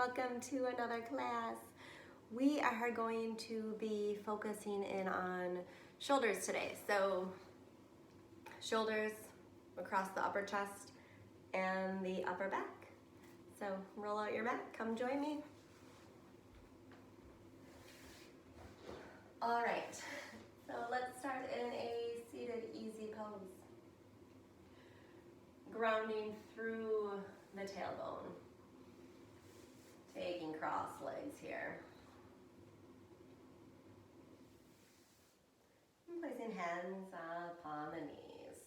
welcome to another class. We are going to be focusing in on shoulders today. So shoulders across the upper chest and the upper back. So roll out your mat, come join me. All right, so let's start in a seated easy pose. Grounding through the tailbone. Taking cross legs here. And placing hands upon the knees.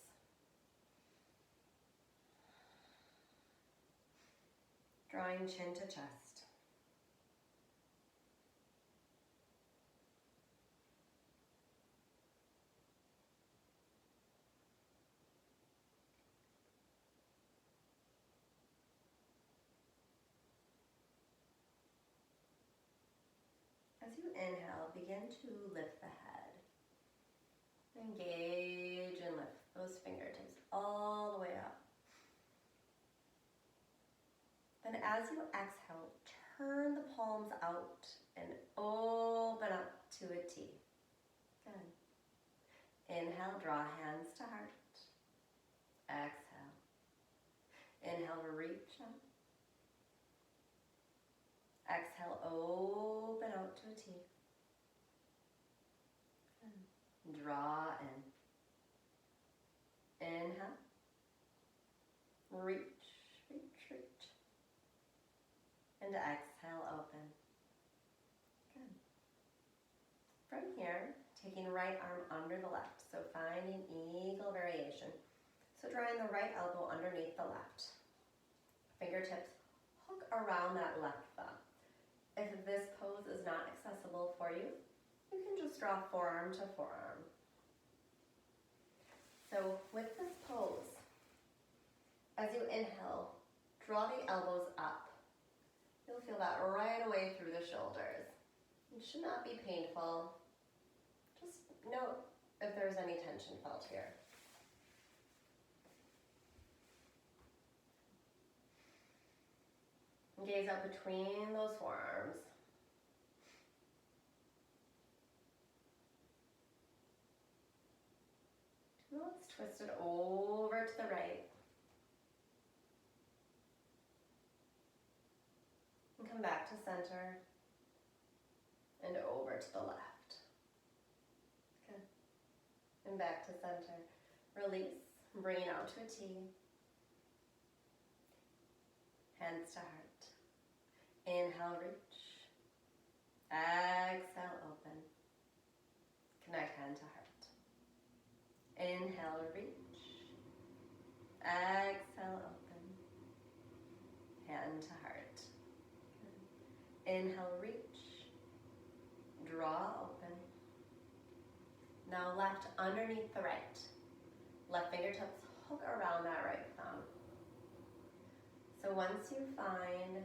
Drawing chin to chest. As you inhale, begin to lift the head. Engage and lift those fingertips all the way up. Then as you exhale, turn the palms out and open up to a T. Good. Inhale, draw hands to heart. Exhale. Inhale, reach up. Exhale, open out to a T. Good. Draw in. Inhale. Reach, reach, reach. And exhale, open. Good. From here, taking right arm under the left. So finding eagle variation. So drawing the right elbow underneath the left. Fingertips hook around that left thumb. If this pose is not accessible for you, you can just draw forearm to forearm. So with this pose, as you inhale, draw the elbows up. You'll feel that right away through the shoulders. It should not be painful. Just note if there's any tension felt here. Gaze up between those forearms. Let's twist it over to the right. And come back to center. And over to the left. Good. And back to center. Release. Bring it out to a T. Hands to heart. Inhale, reach. Exhale, open. Connect hand to heart. Inhale, reach. Exhale, open. Hand to heart. Good. Inhale, reach. Draw, open. Now left underneath the right. Left fingertips hook around that right thumb. So once you find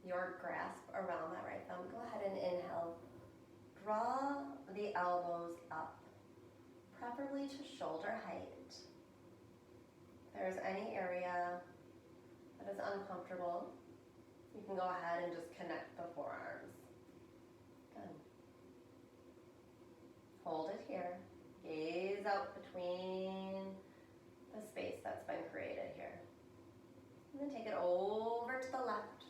your grasp around that right thumb, go ahead and inhale. Draw the elbows up, preferably to shoulder height. If there's any area that is uncomfortable, you can go ahead and just connect the forearms. Good. Hold it here. Gaze out between the space that's been created here. And then take it over to the left.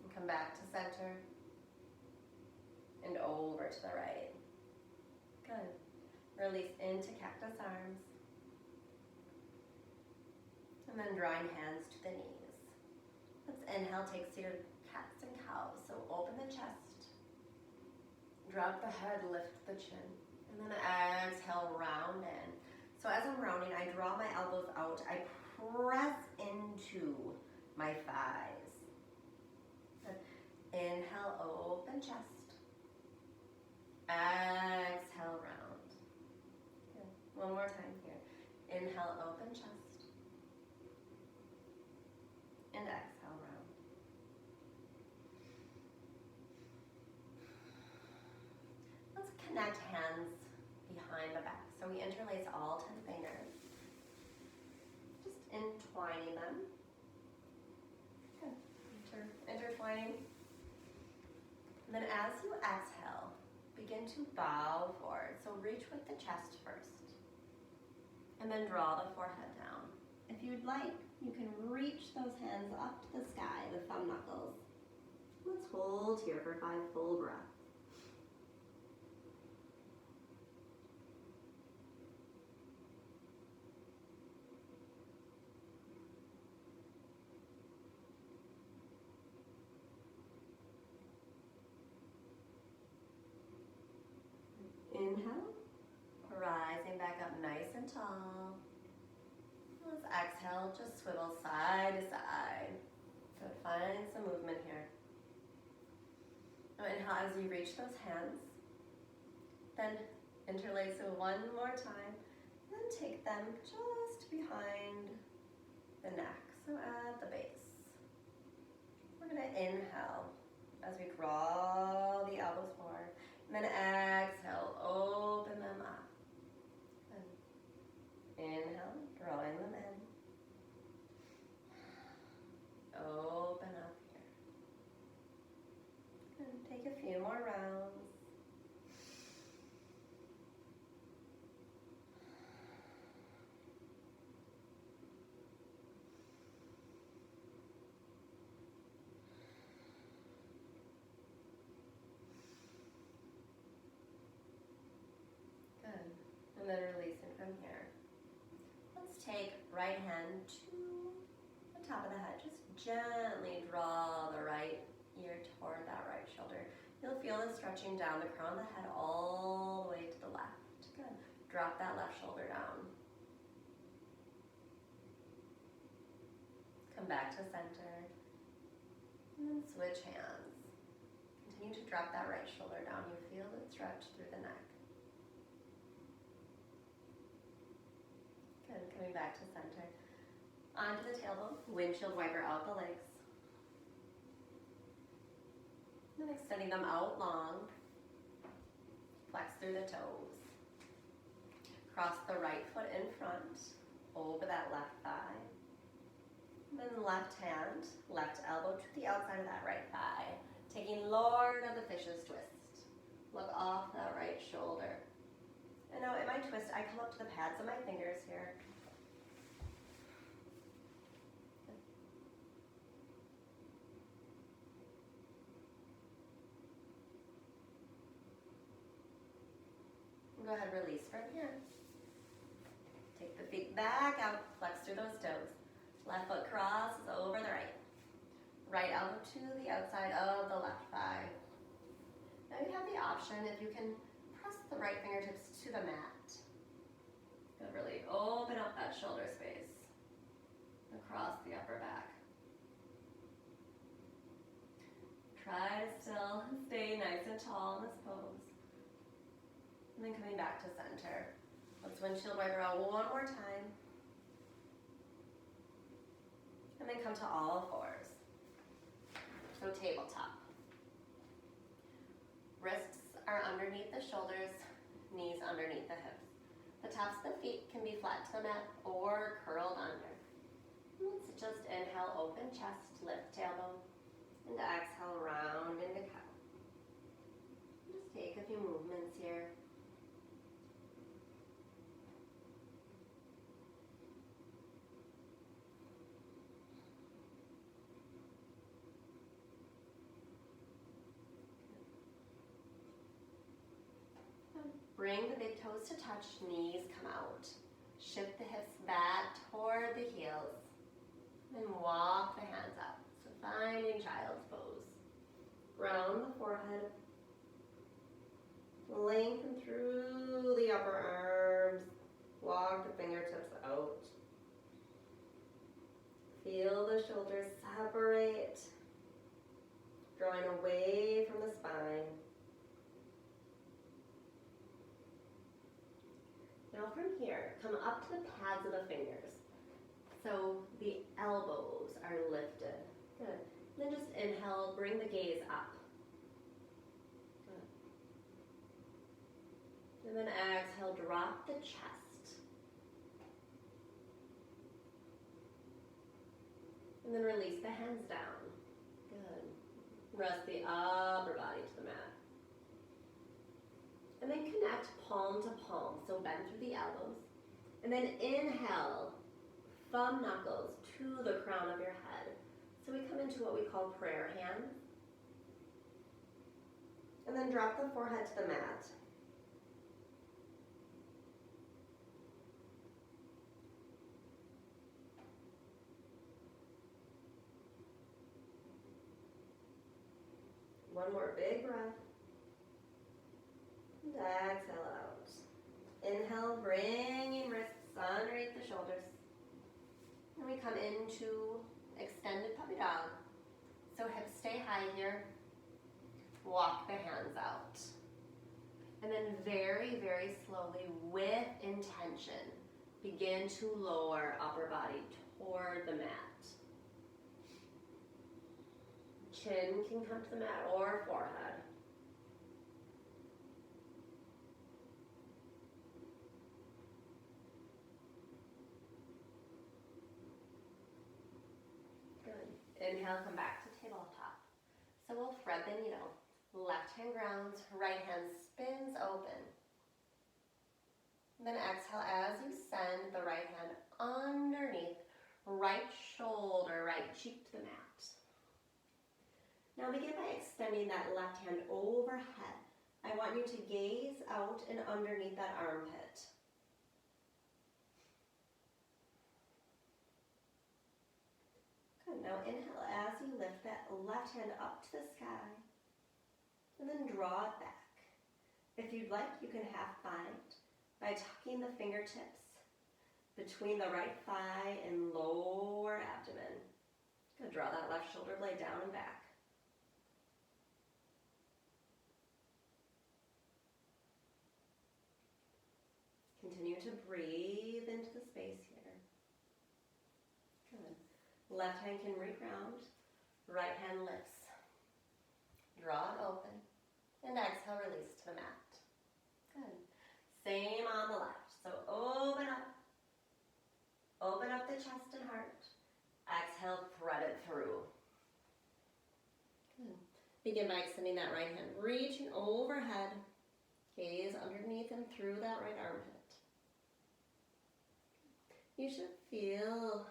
And come back to center. And over to the right. Good. Release into cactus arms. And then drawing hands to the knees. Let's inhale, take seated cats and cows. So open the chest. Drop the head, lift the chin. And then exhale, round in. So as I'm rounding, I draw my elbows out. I press into my thighs. Inhale, open chest. Exhale, round. Good. One more time here. Inhale, open chest. And exhale, round. Let's connect hands behind the back. So we interlace all 10 fingers. Just entwining them. And then as you exhale, begin to bow forward. So reach with the chest first. And then draw the forehead down. If you'd like, you can reach those hands up to the sky, the thumb knuckles. Let's hold here for 5 full breaths. Inhale, rising back up nice and tall. Let's exhale, just swivel side to side. Good, find some movement here. Now inhale as you reach those hands. Then interlace it one more time. Then take them just behind the neck, so at the base. We're gonna inhale as we crawl the elbows forward. And then exhale, open them up. And inhale, drawing them in. Open up here. And take a few more rounds. And then releasing from here. Let's take right hand to the top of the head. Just gently draw the right ear toward that right shoulder. You'll feel the stretching down the crown of the head all the way to the left. Good. Drop that left shoulder down. Come back to center. And then switch hands. Continue to drop that right shoulder down. You feel it stretch through the neck. Good, coming back to center. Onto the tailbone, windshield wiper out the legs. And extending them out long. Flex through the toes. Cross the right foot in front, over that left thigh. And then left hand, left elbow to the outside of that right thigh. Taking Lord of the Fishes twist. Look off that right shoulder. And now in my twist, I come up to the pads of my fingers here. Go ahead, release from here. Take the feet back out, flex through those toes. Left foot crosses over the right. Right elbow to the outside of the left thigh. Now you have the option, if you can press the right fingertips to the mat. Good, really open up that shoulder space. Across the upper back. Try to still stay nice and tall in this pose. And then coming back to center. Let's windshield wiper out one more time. And then come to all fours. So tabletop. Wrists are underneath the shoulders, knees underneath the hips. The tops of the feet can be flat to the mat or curled under. Let's just inhale, open chest, lift tailbone, and exhale, round into cow. Just take a few movements here. Bring the big toes to touch, knees come out. Shift the hips back toward the heels. Then walk the hands up. So finding child's pose. Round the forehead. Lengthen through the upper arms. Walk the fingertips out. Feel the shoulders separate. Drawing away from the spine. Now from here, come up to the pads of the fingers. So the elbows are lifted. Good. Then just inhale, bring the gaze up. Good. And then exhale, drop the chest. And then release the hands down. Good. Rest the upper body to the mat. And then connect palm to palm, so bend through the elbows. And then inhale, thumb knuckles to the crown of your head. So we come into what we call prayer hands. And then drop the forehead to the mat. One more big breath. And exhale out. Inhale, bringing wrists underneath the shoulders. And we come into extended puppy dog. So hips stay high here. Walk the hands out. And then very, very slowly, with intention, begin to lower upper body toward the mat. Chin can come to the mat or forehead. Good. Inhale, come back to tabletop. So we'll thread the needle. Left hand grounds, right hand spins open. Then exhale as you send the right hand underneath, right shoulder, right cheek to the mat. Now begin by extending that left hand overhead. I want you to gaze out and underneath that armpit. Good. Now inhale as you lift that left hand up to the sky. And then draw it back. If you'd like, you can half bind by tucking the fingertips between the right thigh and lower abdomen. Good. Draw that left shoulder blade down and back. Continue to breathe into the space here. Good. Left hand can reground, right hand lifts. Draw it open, and exhale, release to the mat. Good. Same on the left. So open up the chest and heart. Exhale, thread it through. Good. Begin by extending that right hand, reaching overhead, gaze underneath and through that right armpit. You should feel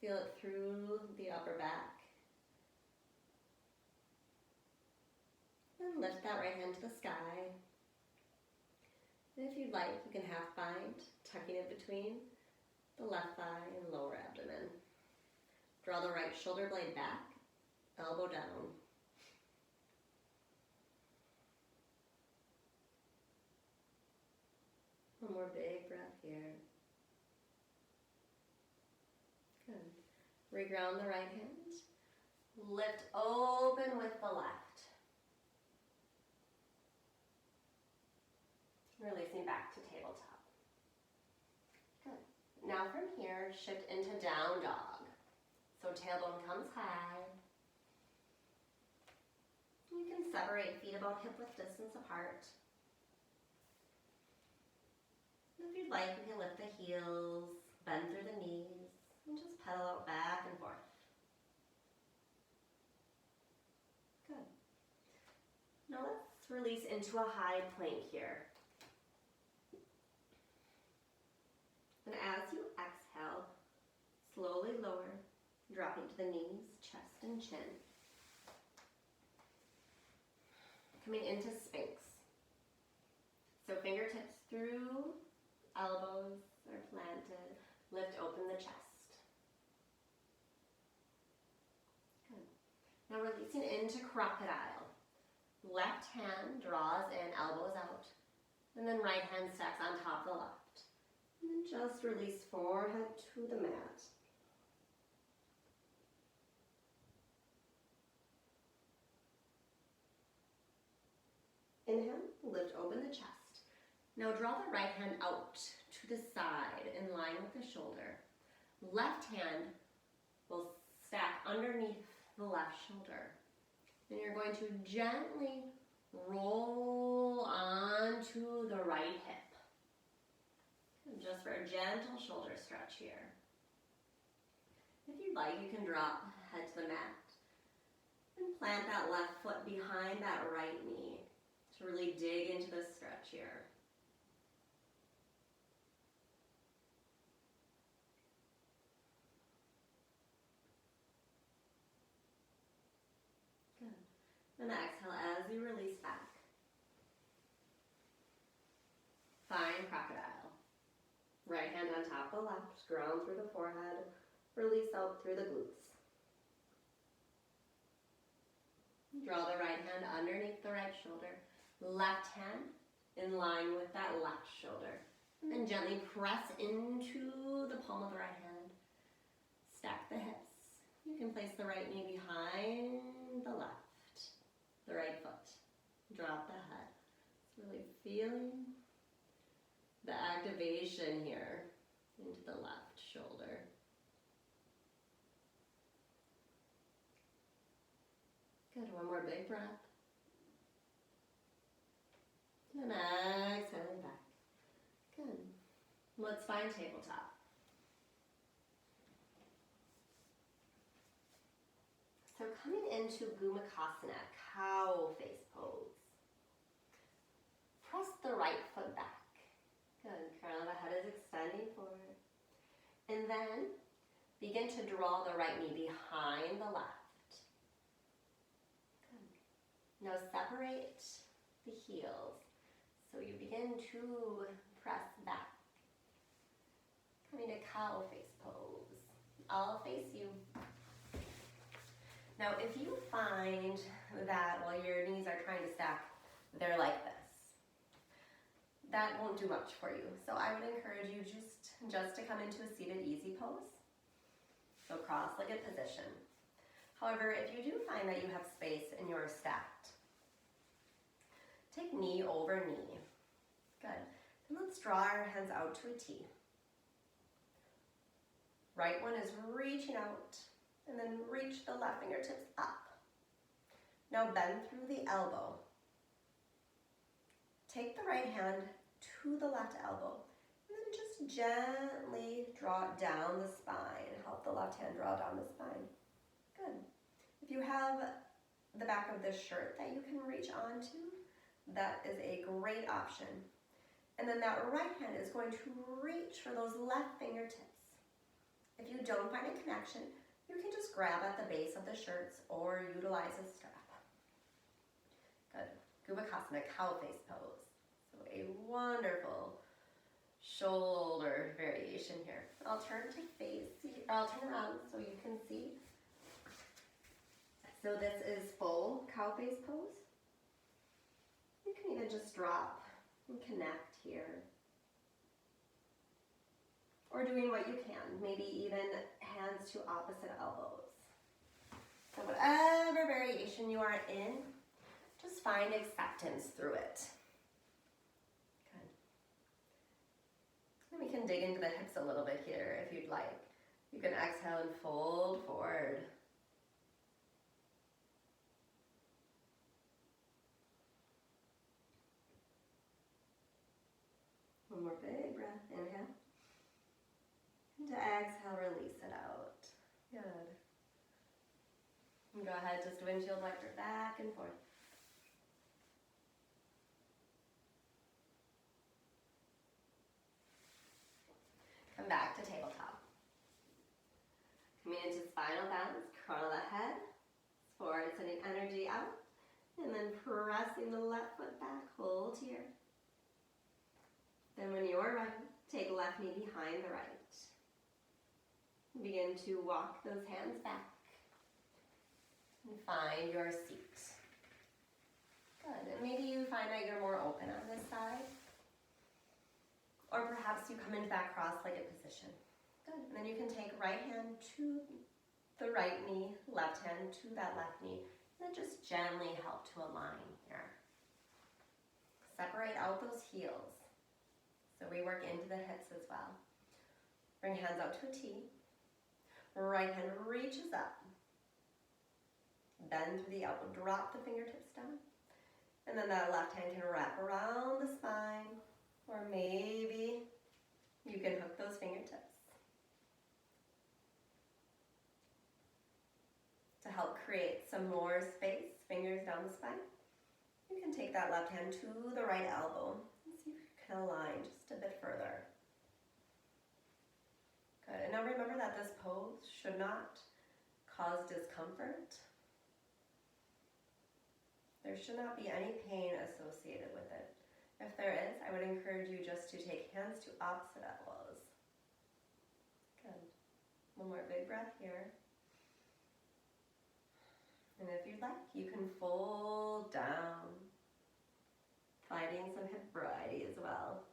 it through the upper back. And lift that right hand to the sky. And if you'd like, you can half bind, tucking it between the left thigh and lower abdomen. Draw the right shoulder blade back, elbow down. One more big breath here. Good. Reground the right hand. Lift open with the left. Releasing back to tabletop. Good. Now from here, shift into down dog. So tailbone comes high. You can separate feet about hip width distance apart. If you'd like, you can lift the heels, bend through the knees, and just pedal out back and forth. Good. Now let's release into a high plank here. And as you exhale, slowly lower, dropping to the knees, chest, and chin. Coming into Sphinx. So fingertips through, elbows are planted, lift open the chest. Good. Now releasing into crocodile. Left hand draws in, elbows out, and then right hand stacks on top of the left. And then just release forehead to the mat. Inhale, lift open the chest. Now draw the right hand out to the side in line with the shoulder. Left hand will stack underneath the left shoulder. And you're going to gently roll onto the right hip. And just for a gentle shoulder stretch here. If you'd like, you can drop head to the mat. plant that left foot behind that right knee to really dig into the stretch here. Good. Then exhale as you release back. Find crocodile. Right hand on top of the left, ground through the forehead, release out through the glutes. Draw the right hand underneath the right shoulder, left hand in line with that left shoulder. And then gently press into the palm of the right hand. Stack the hips. You can place the right knee behind the left, the right foot. Drop the head. It's really feeling the activation here into the left shoulder. Good, one more big breath. And exhaling back. Good. Let's find tabletop. So coming into Gomukhasana, cow face pose. Press the right foot back. Good, crown of the head is extending forward. And then begin to draw the right knee behind the left. Good. Now separate the heels. So you begin to press back. Coming to cow face pose. I'll face you. Now if you find that while your knees are trying to stack, they're like this, that won't do much for you. So I would encourage you just to come into a seated easy pose. So cross-legged position. However, if you do find that you have space and you're stacked, take knee over knee. Good. And let's draw our hands out to a T. Right one is reaching out, and then reach the left fingertips up. Now bend through the elbow. Take the right hand to the left elbow, and then just gently draw it down the spine. Help the left hand draw down the spine. Good. If you have the back of the shirt that you can reach onto, that is a great option. And then that right hand is going to reach for those left fingertips. If you don't find a connection, you can just grab at the base of the shirts or utilize a strap. Good. Gomukhasana, cow face pose. So a wonderful shoulder variation here. I'll turn around so you can see. So this is full cow face pose. You can even just drop and connect here. Or doing what you can, maybe even hands to opposite elbows. So whatever variation you are in, just find acceptance through it. Good. And we can dig into the hips a little bit here if you'd like. You can exhale and fold forward. One more big breath, inhale. And to exhale, release it out. Good. And go ahead, just windshield wiper back and forth. Come back to tabletop. Coming into spinal balance, crown of the head, forward, sending energy out, and then pressing the left foot back, hold here. Then when you're ready, take left knee behind the right. Begin to walk those hands back and find your seat. Good, and maybe you find that you're more open on this side, or perhaps you come into that cross-legged position. Good, and then you can take right hand to the right knee, left hand to that left knee, and then just gently help to align here. Separate out those heels. So we work into the hips as well. Bring hands out to a T. Right hand reaches up. Bend through the elbow, drop the fingertips down. And then that left hand can wrap around the spine, or maybe you can hook those fingertips. To help help create some more space, fingers down the spine. You can take that left hand to the right elbow and see if you can align just a bit further. Good, and now remember that this pose should not cause discomfort. There should not be any pain associated with it. If there is, I would encourage you just to take hands to opposite elbows. Good. One more big breath here. And if you'd like, you can fold down, finding some hip variety as well.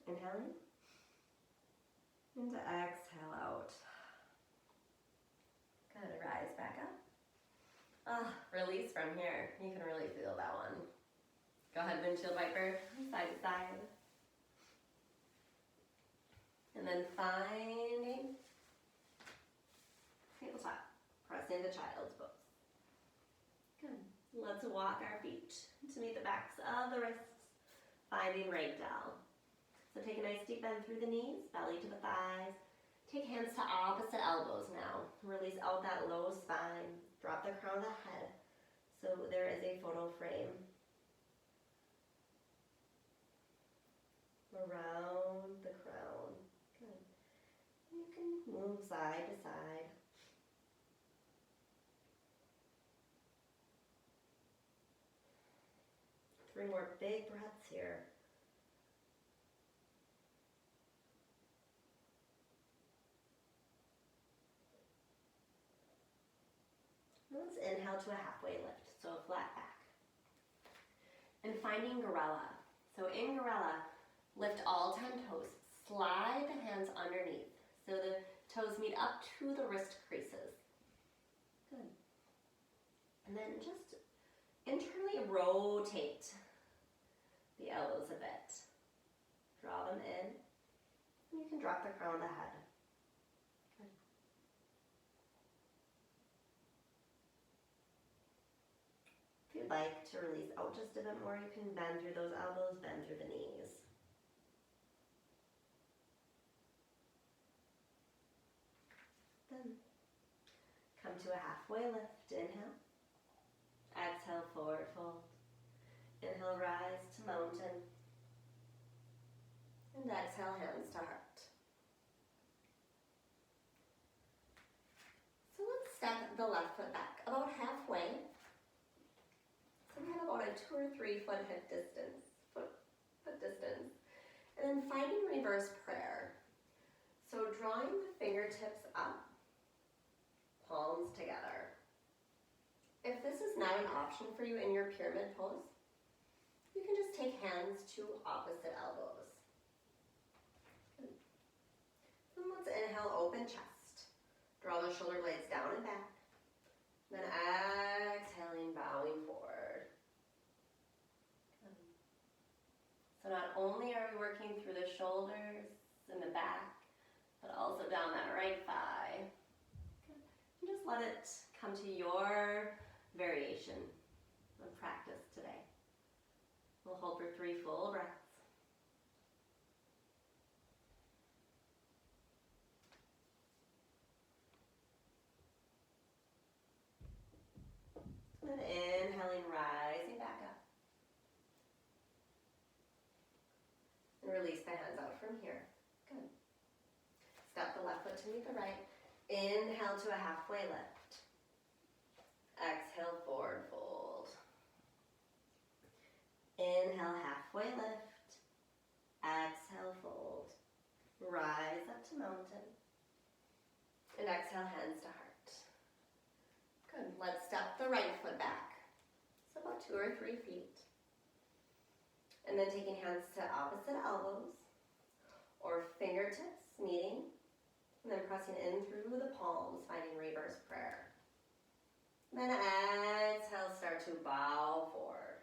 Inhaling, and to exhale out. Good, rise back up. Release from here. You can really feel that one. Go ahead, windshield wiper, side to side. And then finding tabletop. Press into child's pose. Good. Let's walk our feet to meet the backs of the wrists, finding ragdoll. So take a nice deep bend through the knees, belly to the thighs. Take hands to opposite elbows now. Release out that low spine. Drop the crown of the head. So there is a photo frame. Around the crown. Good. You can move side to side. Three more big breaths here. Let's inhale to a halfway lift, so a flat back. And finding Gorilla. So in Gorilla, lift all 10 toes. Slide the hands underneath, so the toes meet up to the wrist creases. Good. And then just internally rotate the elbows a bit. Draw them in, and you can drop the crown of the head. Good. If you'd like to release out just a bit more, you can bend through those elbows, bend through the knees. Then come to a halfway lift. Inhale. Exhale, forward fold. Inhale, rise to mountain. And exhale, hands to heart. So let's step the left foot back about halfway. So we have about a 2 or 3 foot hip distance, foot distance. And then finding reverse prayer. So drawing the fingertips up, palms together. If this is not an option for you in your pyramid pose, you can just take hands to opposite elbows. Then let's inhale, open chest. Draw the shoulder blades down and back. Then exhaling, bowing forward. So not only are we working through the shoulders and the back, but also down that right thigh. You just let it come to your variation of practice today. We'll hold for 3 full breaths. And inhaling, rising back up. And release the hands out from here. Good. Step the left foot to meet the right. Inhale to a halfway lift. Exhale, forward fold. Inhale, halfway lift. Exhale, fold. Rise up to mountain. And exhale, hands to heart. Good. Let's step the right foot back. So about 2 or 3 feet. And then taking hands to opposite elbows or fingertips meeting. And then pressing in through the palms, finding reverse prayer. Then exhale, start to bow forward.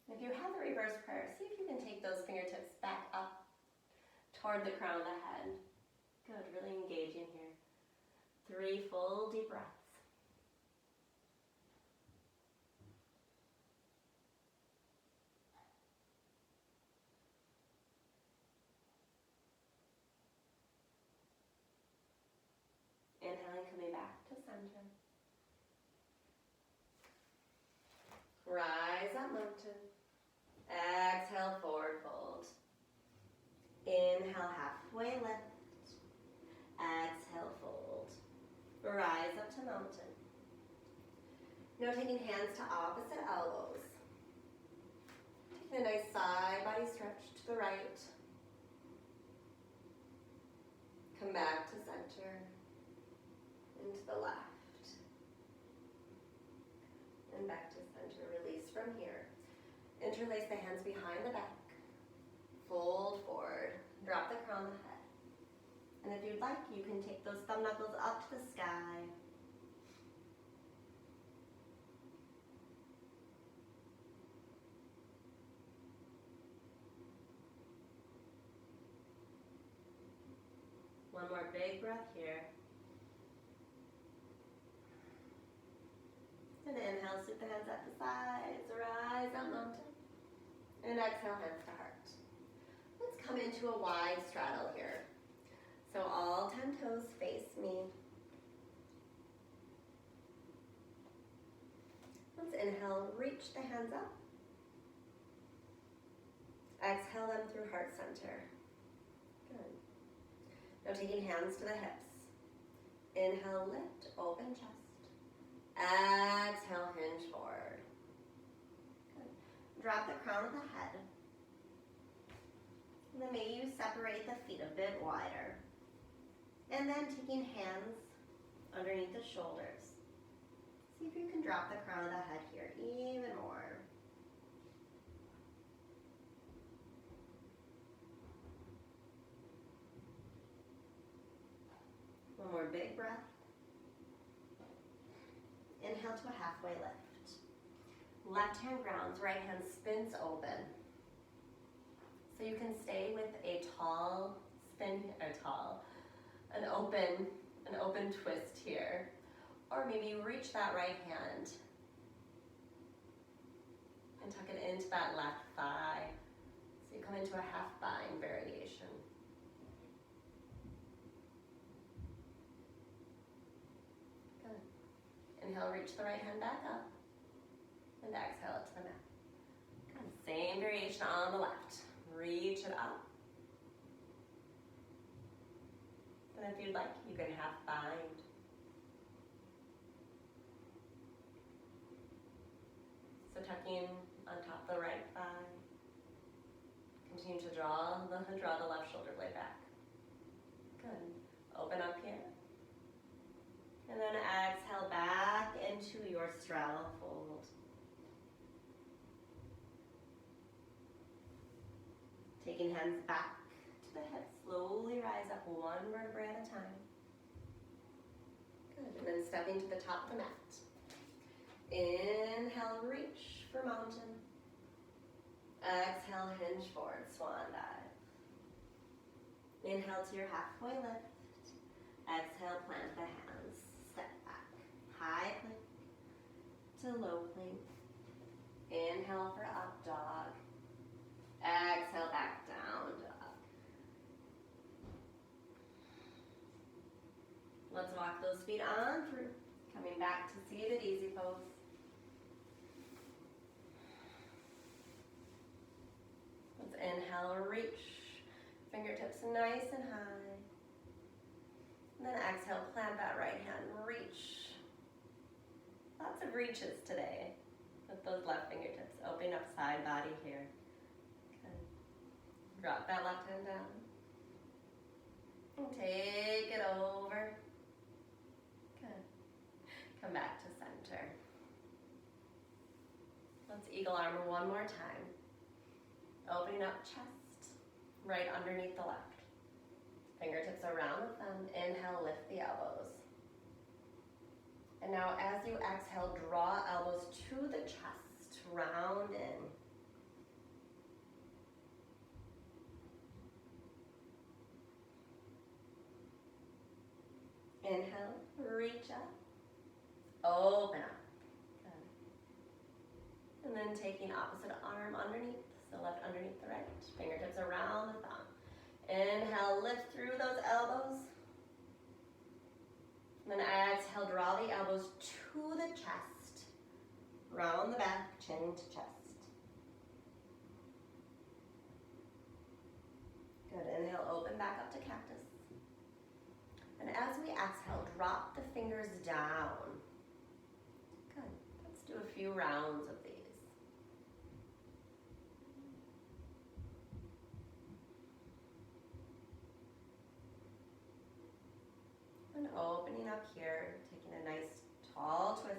If you have the reverse prayer, see if you can take those fingertips back up toward the crown of the head. Good, really engaging here. 3 full deep breaths. center. Rise up, mountain. Exhale, forward fold. Inhale, halfway lift. Exhale, fold. Rise up to mountain. Now taking hands to opposite elbows. Taking a nice side body stretch to the right. Come back to center. Into the left. And back to center. Release from here. Interlace the hands behind the back. Fold forward. Drop the crown of the head. And if you'd like, you can take those thumb knuckles up to the sky. One more big breath here. And inhale, sweep the hands at the sides, rise up mountain. And exhale, hands to heart. Let's come into a wide straddle here. So all 10 toes face me. Let's inhale, reach the hands up. Exhale them through heart center. Good. Now taking hands to the hips. Inhale, lift, open chest. Exhale, hinge forward. Good. Drop the crown of the head. And then maybe you separate the feet a bit wider. And then taking hands underneath the shoulders. See if you can drop the crown of the head here even more. One more big breath. Inhale to a halfway lift. Left hand grounds, right hand spins open. So you can stay with a tall spin, an open twist here. Or maybe you reach that right hand and tuck it into that left thigh. So you come into a half bind variation. Inhale, reach the right hand back up. And exhale it to the mat. Good. Same variation on the left. Reach it up. And if you'd like, you can half bind. So tucking on top of the right thigh. Continue to draw the left shoulder blade back. Good. Open up here. And then exhale back into your straddle fold. Taking hands back to the hips, slowly rise up one vertebrae at a time. Good, and then stepping to the top of the mat. Inhale, reach for mountain. Exhale, hinge forward, swan dive. Inhale to your halfway lift. Exhale, plant the hands. Step back, high plank to low plank. Inhale for up dog. Exhale, back down dog. Let's walk those feet on through. Coming back to seated easy pose. Let's inhale, reach. Fingertips nice and high. And then exhale, plant that right hand, reach. Lots of reaches today with those left fingertips. Opening up side body here. Good. Drop that left hand down. And take it over. Good. Come back to center. Let's eagle armor one more time. Opening up chest, right underneath the left. Fingertips around the thumb. Inhale, lift the elbows. And now as you exhale, draw elbows to the chest, round in. Inhale, reach up, open up. Good. And then taking opposite arm underneath, so left underneath the right, fingertips around the thumb. Inhale, lift through those elbows. And then exhale, draw the elbows to the chest. Round the back, chin to chest. Good, inhale, open back up to cactus. And as we exhale, drop the fingers down. Good, let's do a few rounds of these. And opening up here, taking a nice tall twist.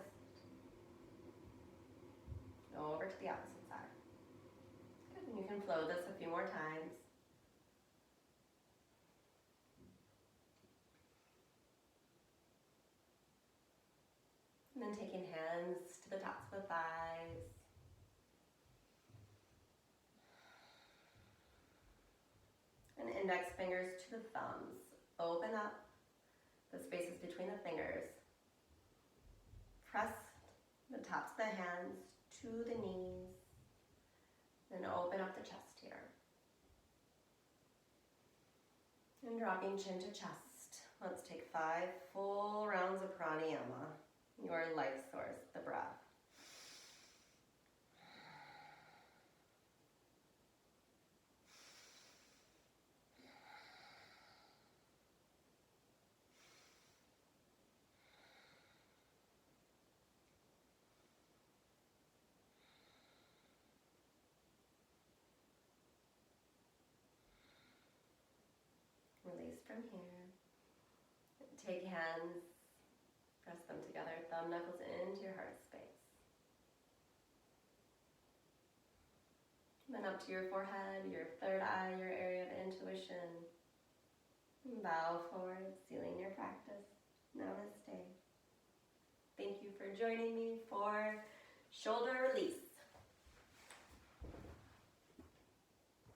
Over to the opposite side. Good, and you can flow this a few more times. And then taking hands to the tops of the thighs. And index fingers to the thumbs. Open up the spaces between the fingers. Press the tops of the hands to the knees. Then open up the chest here. And dropping chin to chest. Let's take 5 full rounds of pranayama, your life source, the breath. Release from here. Take hands, press them together, thumb knuckles into your heart space. Then up to your forehead, your third eye, your area of intuition. Bow forward, sealing your practice. Namaste. Thank you for joining me for shoulder release.